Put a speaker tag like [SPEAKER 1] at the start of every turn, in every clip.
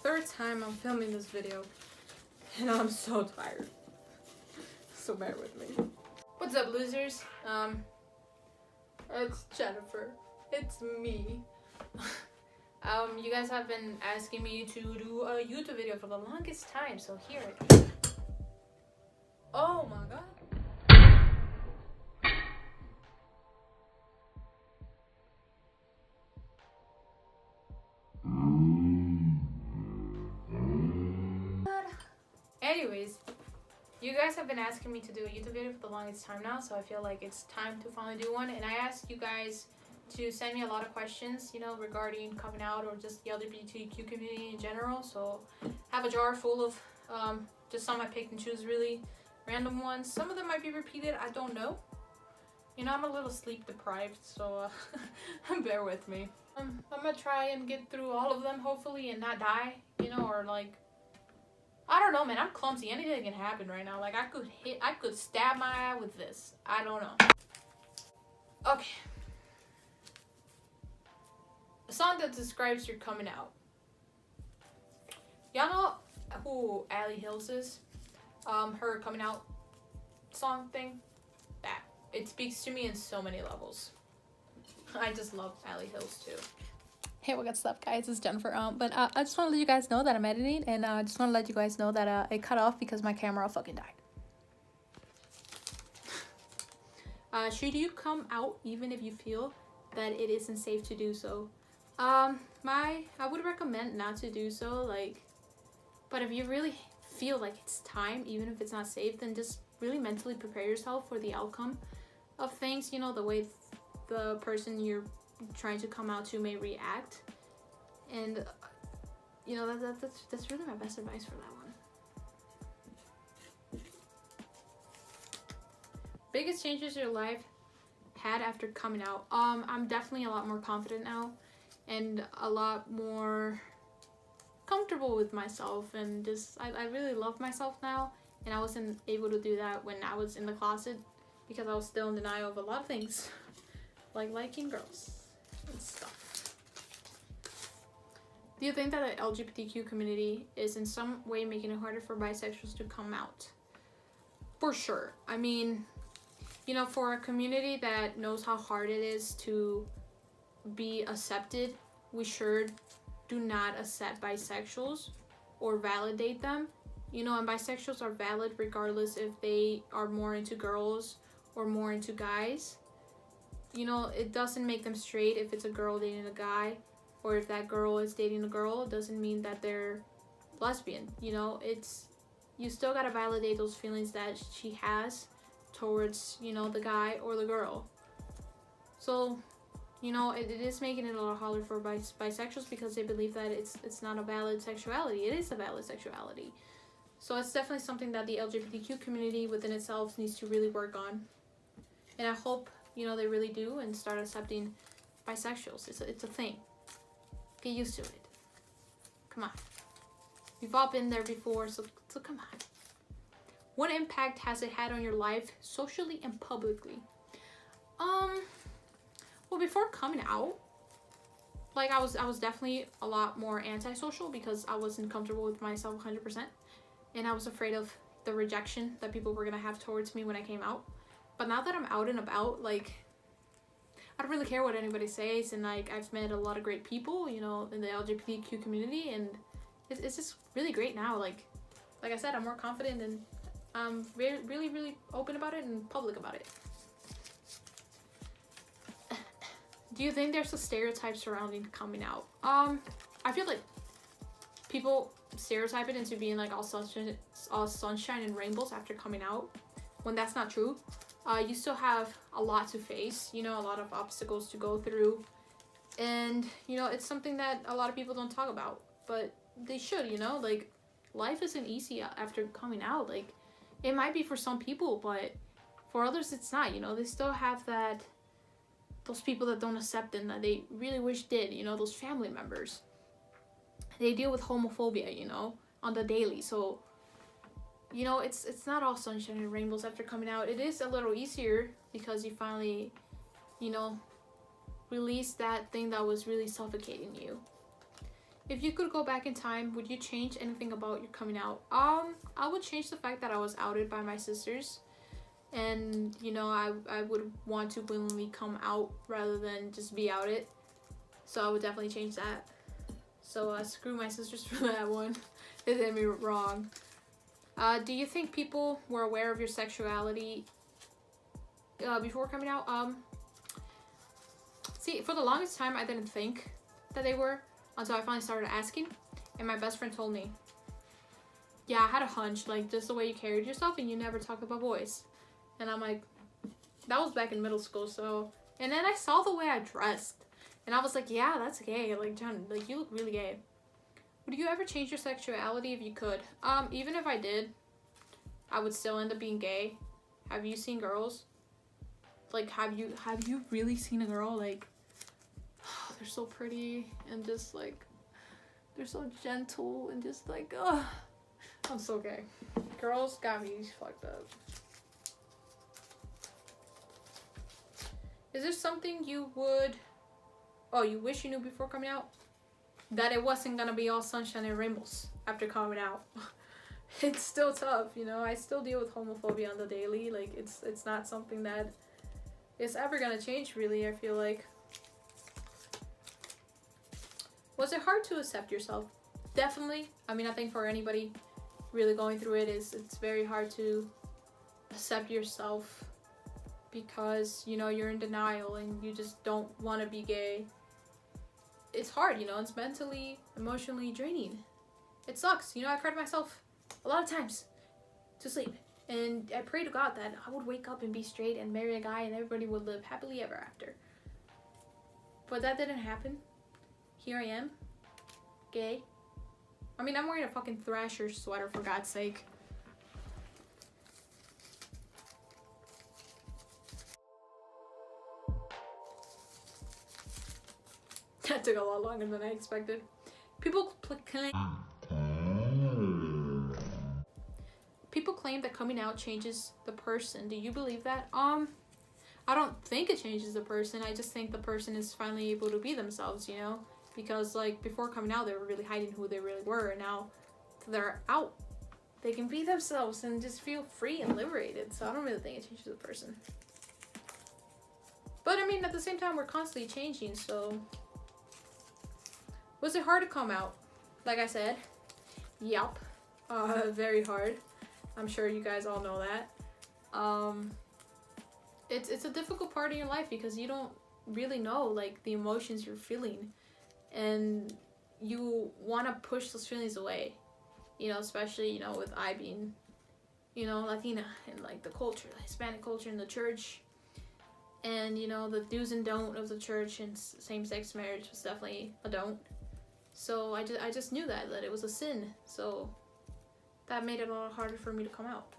[SPEAKER 1] third time I'm filming this video and I'm so tired. So bear with me. What's up, losers? It's Jennifer. It's me. You guys have been asking me to do a YouTube video for the longest time, so here it is. Oh my god. Anyways, you guys have been asking me to do a YouTube video for the longest time now, so I feel like it's time to finally do one. And I asked you guys to send me a lot of questions, you know, regarding coming out or just the LGBTQ community in general. So I have a jar full of just some I picked and choose, really random ones. Some of them might be repeated, I don't know. You know, I'm a little sleep deprived, so bear with me. I'm gonna try and get through all of them, hopefully, and not die, you know, or like, I don't know, man. I'm clumsy. Anything can happen right now. Like, I could stab my eye with this. I don't know. Okay. A song that describes your coming out. Y'all know who Allie Hills is? Her coming out song thing? That. It speaks to me in so many levels. I just love Allie Hills too. Hey, what's up, guys? It's Jennifer. But I just want to let you guys know that I'm editing, and I just want to let you guys know that it cut off because my camera fucking died. Should you come out even if you feel that it isn't safe to do so? I would recommend not to do so. Like, but if you really feel like it's time, even if it's not safe, then just really mentally prepare yourself for the outcome of things. You know, the way the person you're trying to come out to may react, and you know that's really my best advice for that one. Biggest changes your life had after coming out. I'm definitely a lot more confident now and a lot more comfortable with myself, and just I really love myself now, and I wasn't able to do that when I was in the closet because I was still in denial of a lot of things like liking girls and stuff. Do you think that the LGBTQ community is in some way making it harder for bisexuals to come out? For sure. I mean, you know, for a community that knows how hard it is to be accepted, we sure do not accept bisexuals or validate them. You know, and bisexuals are valid regardless if they are more into girls or more into guys. You know, it doesn't make them straight if it's a girl dating a guy, or if that girl is dating a girl, it doesn't mean that they're lesbian. You know, you still gotta validate those feelings that she has towards, you know, the guy or the girl. So, you know, it is making it a lot harder for bisexuals because they believe that it's not a valid sexuality. It is a valid sexuality. So it's definitely something that the LGBTQ community within itself needs to really work on. And I hope, you know, they really do and start accepting bisexuals. It's a thing. Get used to it. Come on. We've all been there before, so come on. What impact has it had on your life socially and publicly? Well, before coming out, like I was definitely a lot more antisocial because I wasn't comfortable with myself 100%, and I was afraid of the rejection that people were gonna have towards me when I came out. But now that I'm out and about, like, I don't really care what anybody says, and like I've met a lot of great people, you know, in the LGBTQ community, and it's just really great now. Like I said, I'm more confident, and I'm really, really open about it and public about it. Do you think there's a stereotype surrounding coming out? I feel like people stereotype it into being like all sunshine and rainbows after coming out, when that's not true. You still have a lot to face, you know, a lot of obstacles to go through, and you know, it's something that a lot of people don't talk about, but they should. You know, like, life isn't easy after coming out. Like, it might be for some people, but for others it's not. You know, they still have those people that don't accept them that they really wish did, you know, those family members. They deal with homophobia, you know, on the daily. So, you know, it's not all sunshine and rainbows after coming out. It is a little easier because you finally, you know, release that thing that was really suffocating you. If you could go back in time, would you change anything about your coming out? I would change the fact that I was outed by my sisters. And, you know, I would want to willingly come out rather than just be outed. So I would definitely change that. So screw my sisters for that one. They did me wrong. Do you think people were aware of your sexuality before coming out? See, for the longest time, I didn't think that they were until I finally started asking. And my best friend told me, yeah, I had a hunch, like, just the way you carried yourself and you never talked about boys. And I'm like, that was back in middle school, so. And then I saw the way I dressed. And I was like, yeah, that's gay. Like, John, like, you look really gay. Would you ever change your sexuality if you could? Even if I did, I would still end up being gay. Have you seen girls? Like, have you really seen a girl? Like, they're so pretty and just, like, they're so gentle and just, like, I'm so gay. Girls got me fucked up. Is there something you wish you knew before coming out? That it wasn't gonna be all sunshine and rainbows after coming out. It's still tough, you know. I still deal with homophobia on the daily. Like, it's not something that is ever gonna change, really, I feel like. Was it hard to accept yourself? Definitely. I mean, I think for anybody really going through it, it's very hard to accept yourself. Because, you know, you're in denial and you just don't want to be gay. It's hard, you know, it's mentally, emotionally draining. It sucks, you know, I cried myself a lot of times to sleep. And I pray to God that I would wake up and be straight and marry a guy and everybody would live happily ever after. But that didn't happen. Here I am, gay. I mean, I'm wearing a fucking Thrasher sweater, for God's sake. That took a lot longer than I expected. People claim that coming out changes the person. Do you believe that? I don't think it changes the person. I just think the person is finally able to be themselves, you know? Because, like, before coming out, they were really hiding who they really were. And now they're out. They can be themselves and just feel free and liberated. So I don't really think it changes the person. But, I mean, at the same time, we're constantly changing, so... Was it hard to come out? Like I said, yup. Very hard. I'm sure you guys all know that. It's a difficult part of your life because you don't really know, like, the emotions you're feeling. And you want to push those feelings away. You know, especially, you know, with I being, you know, Latina and, like, the culture, the Hispanic culture in the church. And, you know, the do's and don't of the church and same-sex marriage was definitely a don't. So I just knew that it was a sin. So that made it a lot harder for me to come out.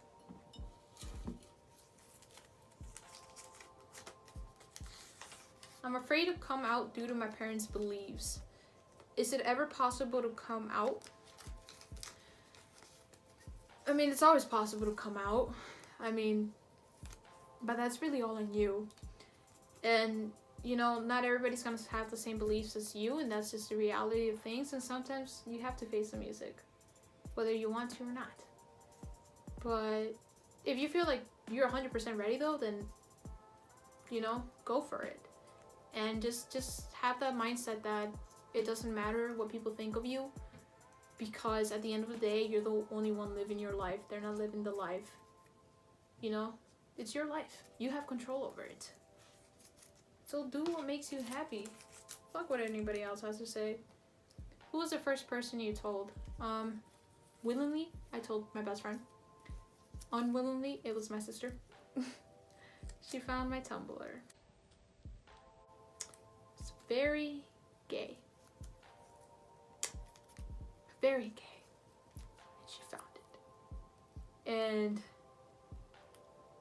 [SPEAKER 1] I'm afraid to come out due to my parents' beliefs. Is it ever possible to come out? I mean, it's always possible to come out. I mean, but that's really all on you. And, you know, not everybody's gonna have the same beliefs as you, and that's just the reality of things, and sometimes you have to face the music, whether you want to or not. But if you feel like you're 100% ready, though, then, you know, go for it. And just have that mindset that it doesn't matter what people think of you, because at the end of the day, you're the only one living your life. They're not living the life. You know? It's your life. You have control over it. So do what makes you happy. Fuck what anybody else has to say. Who was the first person you told? Willingly, I told my best friend. Unwillingly, it was my sister. She found my Tumblr. It's very gay. Very gay. And she found it. And,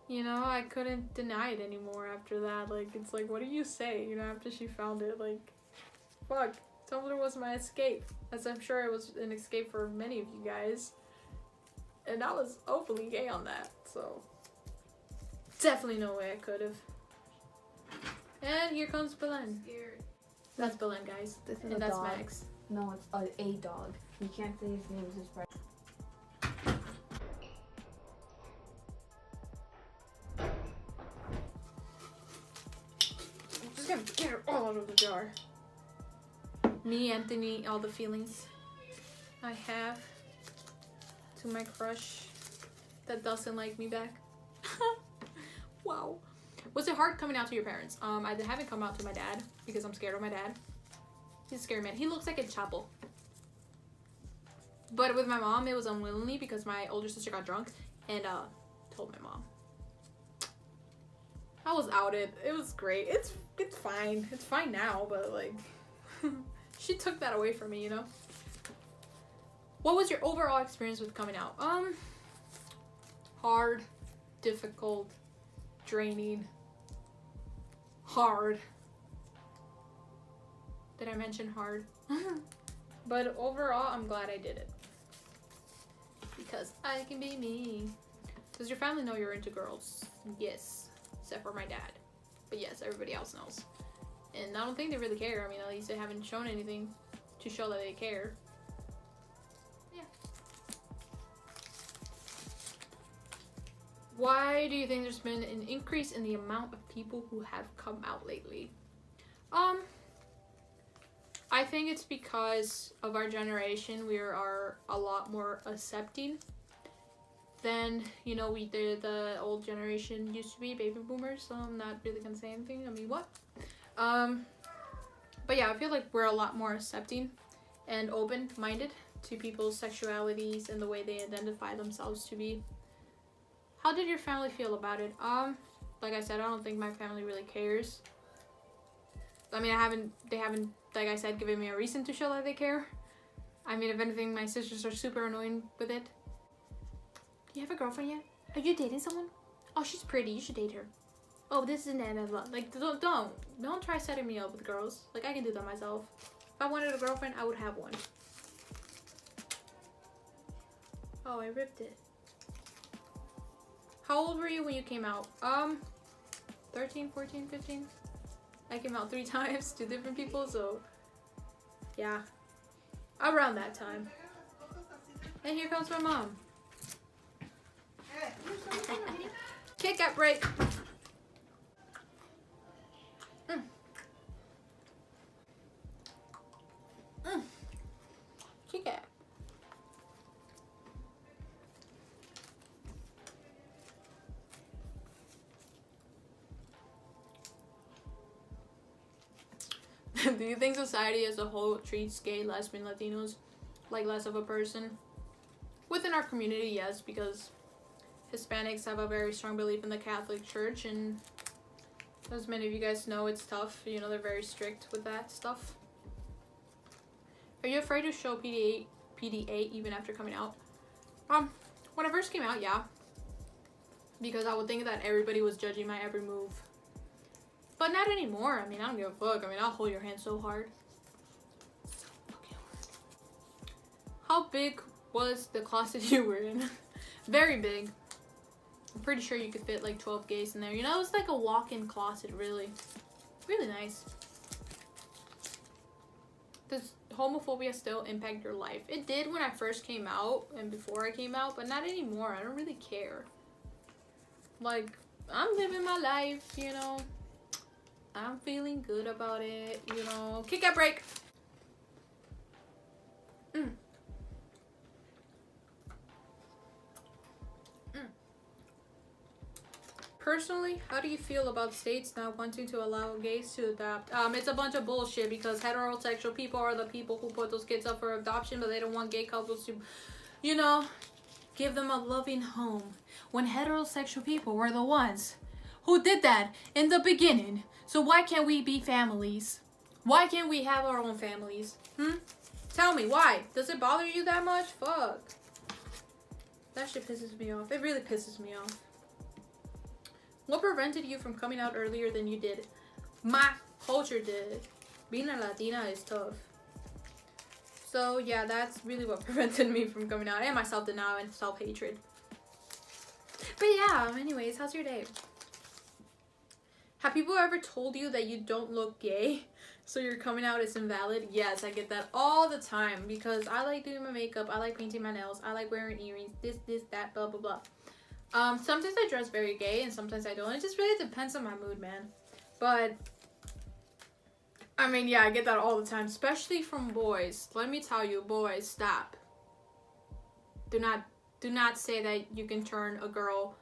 [SPEAKER 1] you know, I couldn't deny it anymore after that. Like, it's like, what do you say, you know, after she found it? Like, fuck. Tumblr was my escape. As I'm sure it was an escape for many of you guys. And I was openly gay on that, so definitely no way I could have. And here comes Belen. That's Belen, guys.
[SPEAKER 2] This is
[SPEAKER 1] and
[SPEAKER 2] a
[SPEAKER 1] that's
[SPEAKER 2] dog.
[SPEAKER 1] Max.
[SPEAKER 2] No, it's a dog. You can't say his name is his brother.
[SPEAKER 1] I'm just gonna get it all out of the jar. Me, Anthony, all the feelings I have to my crush that doesn't like me back. Wow. Was it hard coming out to your parents? I haven't come out to my dad because I'm scared of my dad. He's a scary man. He looks like a chapo. But with my mom, it was unwillingly because my older sister got drunk and told my mom. I was outed. It was great. It's fine. It's fine now, but like she took that away from me, you know? What was your overall experience with coming out? Hard, difficult, draining, hard. Did I mention hard? But overall, I'm glad I did it. Because I can be me. Does your family know you're into girls? Yes. Except for my dad. But yes, everybody else knows. And I don't think they really care. I mean, at least they haven't shown anything to show that they care. Yeah. Why do you think there's been an increase in the amount of people who have come out lately? I think it's because of our generation. We are a lot more accepting than, you know, the old generation used to be, baby boomers. So I'm not really gonna say anything. I mean, what? But yeah, I feel like we're a lot more accepting and open-minded to people's sexualities and the way they identify themselves to be. How did your family feel about it? Like I said, I don't think my family really cares. I mean, they haven't, like I said, given me a reason to show that they care. I mean, if anything, my sisters are super annoying with it. Do you have a girlfriend yet? Are you dating someone? Oh, she's pretty. You should date her. Oh, this is blah. Like, don't try setting me up with girls. Like, I can do that myself. If I wanted a girlfriend, I would have one. Oh, I ripped it. How old were you when you came out? 13, 14, 15? I came out 3 times to different people, so yeah, around that time. And here comes my mom. Kit Kat break. Kit Kat. Do you think society as a whole treats gay, lesbian, Latinos like less of a person? Within our community, yes, because Hispanics have a very strong belief in the Catholic Church, and as many of you guys know, it's tough. You know, they're very strict with that stuff. Are you afraid to show PDA even after coming out? When I first came out, yeah. Because I would think that everybody was judging my every move. But not anymore. I mean, I don't give a fuck. I mean, I'll hold your hand so hard. So fucking hard. How big was the closet you were in? Very big. I'm pretty sure you could fit like 12 gays in there. You know, it's like a walk-in closet, really. Really nice. Does homophobia still impact your life? It did when I first came out and before I came out, but not anymore. I don't really care. Like, I'm living my life, you know. I'm feeling good about it, you know. Kit Kat break. Personally, how do you feel about states not wanting to allow gays to adopt? It's a bunch of bullshit because heterosexual people are the people who put those kids up for adoption, but they don't want gay couples to, you know, give them a loving home. When heterosexual people were the ones who did that in the beginning. So why can't we be families? Why can't we have our own families? Tell me, why? Does it bother you that much? Fuck. That shit pisses me off. It really pisses me off. What prevented you from coming out earlier than you did? My culture did. Being a Latina is tough. So yeah, that's really what prevented me from coming out. And my self-denial and self-hatred. But yeah, anyways, how's your day? Have people ever told you that you don't look gay? So your coming out is invalid? Yes, I get that all the time because I like doing my makeup, I like painting my nails, I like wearing earrings, this, that, blah, blah, blah. Sometimes I dress very gay and sometimes I don't. It just really depends on my mood, man. But, I mean, yeah, I get that all the time, especially from boys. Let me tell you, boys, stop. Do not say that you can turn a girl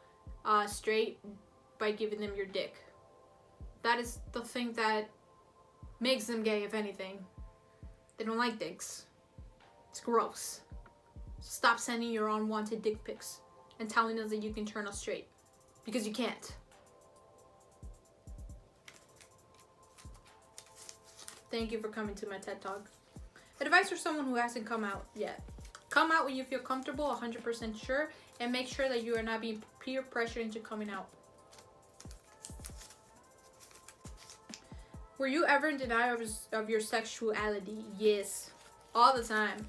[SPEAKER 1] straight by giving them your dick. That is the thing that makes them gay, if anything. They don't like dicks. It's gross. Stop sending your unwanted dick pics and telling us that you can turn us straight. Because you can't. Thank you for coming to my TED Talk. Advice for someone who hasn't come out yet. Come out when you feel comfortable, 100% sure, and make sure that you are not being peer pressured into coming out. Were you ever in denial of your sexuality? Yes. All the time.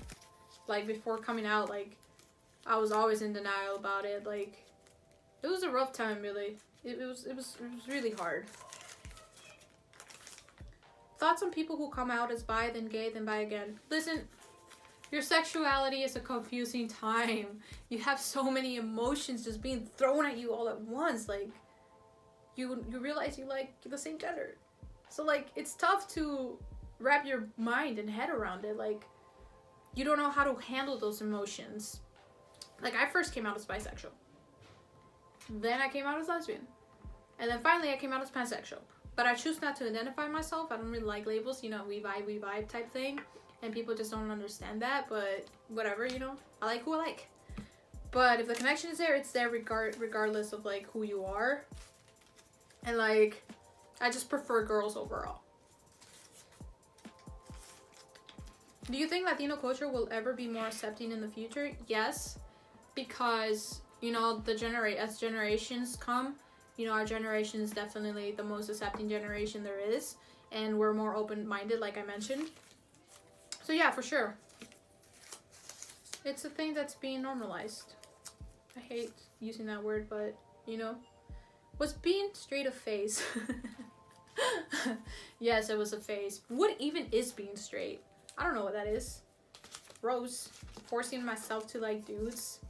[SPEAKER 1] Like, before coming out, like, I was always in denial about it. Like, it was a rough time, really. It was really hard. Thoughts on people who come out as bi, then gay, then bi again. Listen, your sexuality is a confusing time. You have so many emotions just being thrown at you all at once. Like, you realize you like the same gender. So, like, it's tough to wrap your mind and head around it. Like, you don't know how to handle those emotions. Like, I first came out as bisexual. Then I came out as lesbian. And then finally I came out as pansexual. But I choose not to identify myself. I don't really like labels, you know, we vibe type thing. And people just don't understand that. But whatever, you know. I like who I like. But if the connection is there, it's there regardless of, like, who you are. And, like, I just prefer girls overall. Do you think Latino culture will ever be more accepting in the future? Yes. Because, you know, as generations come, you know, our generation is definitely the most accepting generation there is. And we're more open-minded, like I mentioned. So yeah, for sure. It's a thing that's being normalized. I hate using that word, but, you know. Was being straight a phase? Yes, it was a phase. What even is being straight? I don't know what that is. Gross. Forcing myself to like dudes.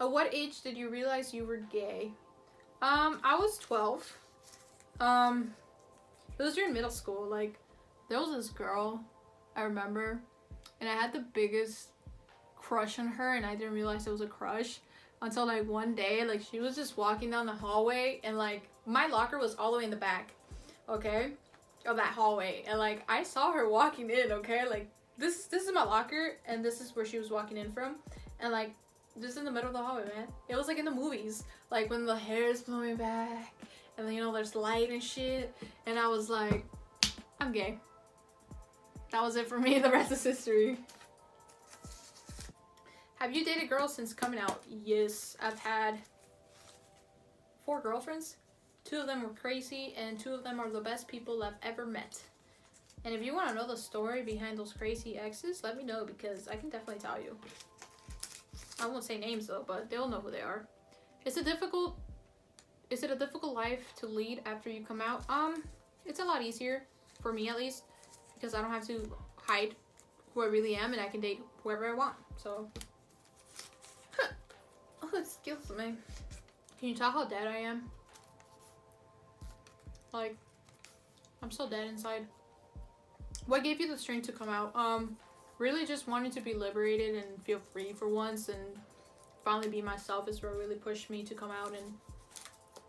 [SPEAKER 1] At what age did you realize you were gay? I was 12. It was during middle school. Like, there was this girl, I remember, and I had the biggest crush on her, and I didn't realize it was a crush until, like, one day, like, she was just walking down the hallway, and, like, my locker was all the way in the back, okay, of that hallway, and, like, I saw her walking in, okay, like, this is my locker, and this is where she was walking in from, and, like, just in the middle of the hallway, man. It was like in the movies, like when the hair is blowing back, and then, you know, there's light and shit, and I was like, I'm gay. That was it for me. The rest is history. Have you dated girls since coming out? Yes, I've had 4 girlfriends. 2 of them were crazy, and 2 of them are the best people I've ever met. And if you want to know the story behind those crazy exes, let me know, because I can definitely tell you. I won't say names though, but they'll know who they are. Is it a difficult life to lead after you come out? It's a lot easier, for me at least, because I don't have to hide who I really am, and I can date whoever I want, so. Oh, excuse me. Can you tell how dead I am? Like, I'm so dead inside. What gave you the strength to come out? Really just wanting to be liberated and feel free for once, and finally be myself is what really pushed me to come out and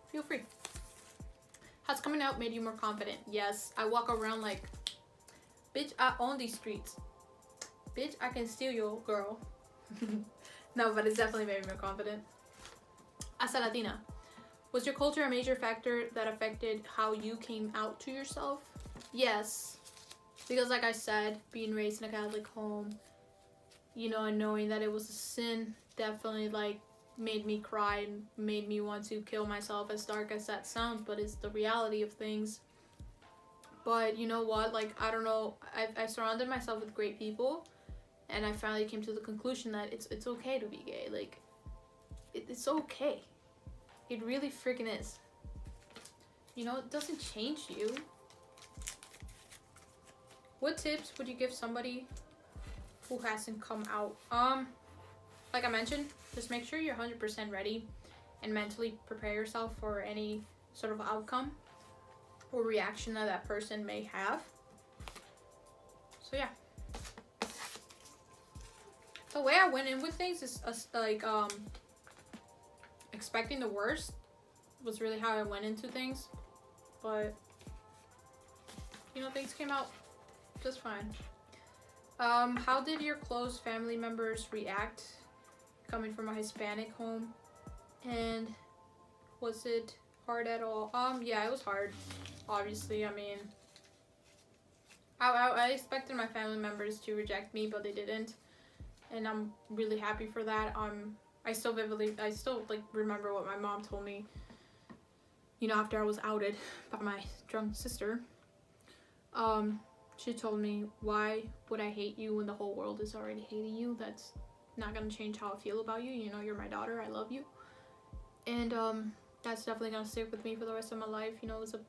[SPEAKER 1] feel free. Has coming out made you more confident? Yes. I walk around like, bitch, I own these streets. Bitch, I can steal your girl. No, but it's definitely made me more confident. As a Latina, was your culture a major factor that affected how you came out to yourself? Yes. Because like I said, being raised in a Catholic home, you know, and knowing that it was a sin definitely like made me cry and made me want to kill myself, as dark as that sounds, but it's the reality of things. But you know what, like, I don't know, I surrounded myself with great people, and I finally came to the conclusion that it's okay to be gay. Like, it's okay. It really freaking is. You know, it doesn't change you. What tips would you give somebody who hasn't come out? Like I mentioned, just make sure you're 100% ready and mentally prepare yourself for any sort of outcome or reaction that that person may have. So yeah. The way I went in with things is like expecting the worst was really how I went into things, but you know, things came out just fine. How did your close family members react coming from a Hispanic home, and was it hard at all? Yeah, it was hard, obviously. I mean, I expected my family members to reject me, but they didn't, and I'm really happy for that. I still like remember what my mom told me, you know, after I was outed by my drunk sister. She told me, why would I hate you when the whole world is already hating you? That's not gonna change how I feel about you. You know, you're my daughter, I love you. And that's definitely gonna stick with me for the rest of my life. You know, it was a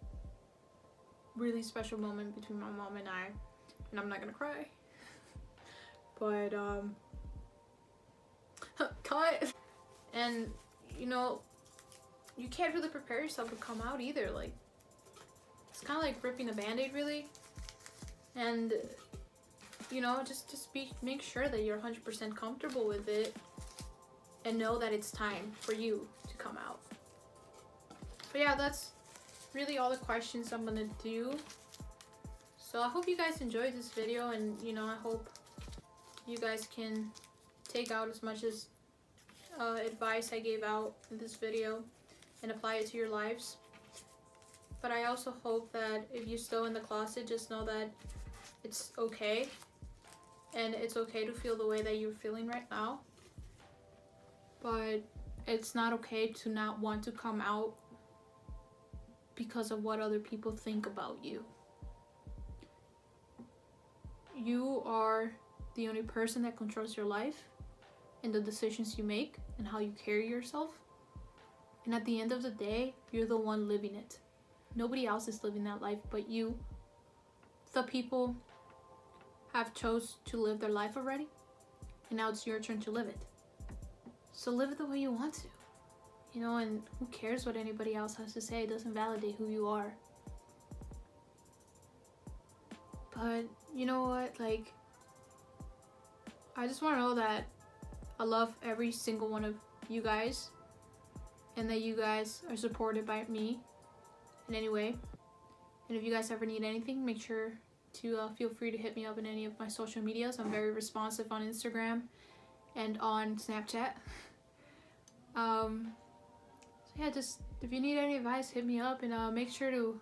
[SPEAKER 1] really special moment between my mom and I, and I'm not gonna cry. But cut. And you know, you can't really prepare yourself to come out either. Like, it's kind of like ripping a band-aid, really. And you know, just make sure that you're 100% comfortable with it, and know that it's time for you to come out. But yeah, that's really all the questions I'm gonna do. So I hope you guys enjoyed this video, and you know, I hope you guys can take out as much as advice I gave out in this video and apply it to your lives. But I also hope that if you're still in the closet, just know that it's okay, and it's okay to feel the way that you're feeling right now, but it's not okay to not want to come out because of what other people think about you. You are the only person that controls your life and the decisions you make and how you carry yourself. And at the end of the day, you're the one living it. Nobody else is living that life but you. The people have chose to live their life already, and now it's your turn to live it. So live it the way you want to, you know, and who cares what anybody else has to say? It doesn't validate who you are. But you know what, like, I just want to know that I love every single one of you guys, and that you guys are supported by me in any way. And if you guys ever need anything, make sure to feel free to hit me up in any of my social medias. I'm very responsive on Instagram and on Snapchat. So yeah, just if you need any advice, hit me up, and make sure to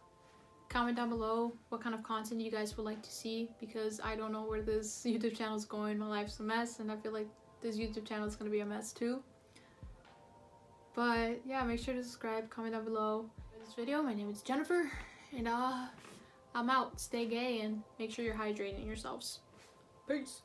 [SPEAKER 1] comment down below what kind of content you guys would like to see, because I don't know where this YouTube channel is going. My life's a mess, and I feel like this YouTube channel is going to be a mess too. But yeah, make sure to subscribe, comment down below. For this video, my name is Jennifer, and I'm out. Stay gay, and make sure you're hydrating yourselves. Peace.